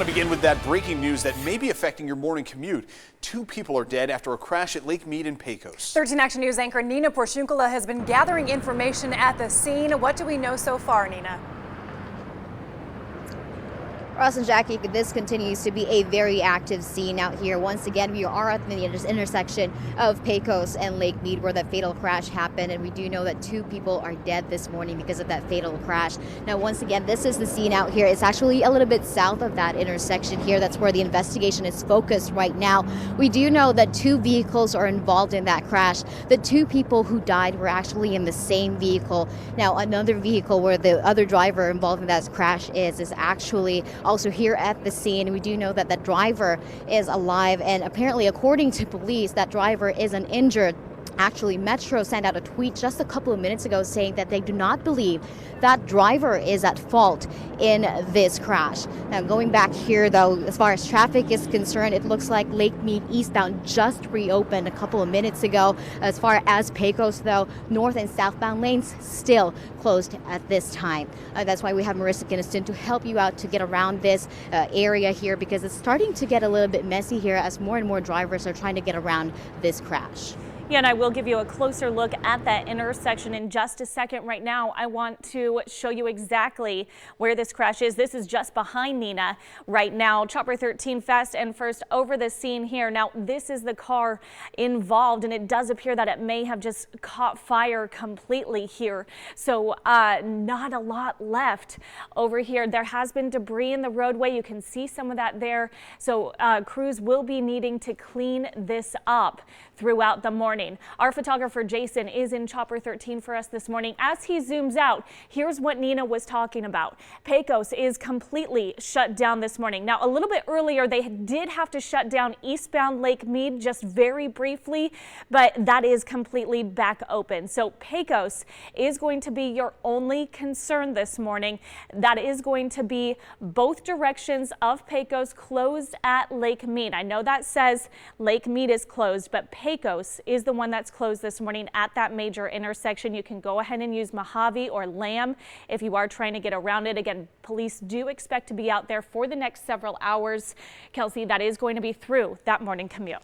want to begin with that breaking news that may be affecting your morning commute. 2 people are dead after a crash at Lake Mead in Pecos. 13 Action News anchor Nina Porciuncula has been gathering information at the scene. What do we know so far, Nina? Ross and Jackie, this continues to be a very active scene out here. Once again, we are at the intersection of Pecos and Lake Mead where that fatal crash happened, and we do know that 2 people are dead this morning because of that fatal crash. Now, once again, this is the scene out here. It's actually a little bit south of that intersection here. That's where the investigation is focused right now. We do know that 2 vehicles are involved in that crash. The 2 people who died were actually in the same vehicle. Now, another vehicle where the other driver involved in that crash is actually also here at the scene. We do know that the driver is alive, and apparently, according to police, that driver is uninjured. Actually, Metro sent out a tweet just a couple of minutes ago saying that they do not believe that driver is at fault in this crash. Now, going back here, though, as far as traffic is concerned, it looks like Lake Mead eastbound just reopened a couple of minutes ago. As far as Pecos, though, north and southbound lanes still closed at this time. That's why we have Marissa Kinnison to help you out to get around this area here, because it's starting to get a little bit messy here as more and more drivers are trying to get around this crash. Yeah, and I will give you a closer look at that intersection in just a second. Right now, I want to show you exactly where this crash is. This is just behind Nina right now. Chopper 13 fast and first over the scene here. Now, this is the car involved, and it does appear that it may have just caught fire completely here. So not a lot left over here. There has been debris in the roadway. You can see some of that there. So crews will be needing to clean this up throughout the morning. Our photographer Jason is in Chopper 13 for us this morning. As he zooms out, here's what Nina was talking about. Pecos is completely shut down this morning. Now, a little bit earlier, they did have to shut down eastbound Lake Mead just very briefly, but that is completely back open. So Pecos is going to be your only concern this morning. That is going to be both directions of Pecos closed at Lake Mead. I know that says Lake Mead is closed, but Pecos is the one that's closed this morning at that major intersection. You can go ahead and use Mojave or Lamb if you are trying to get around it. Again, police do expect to be out there for the next several hours. Kelsey, that is going to be through that morning commute.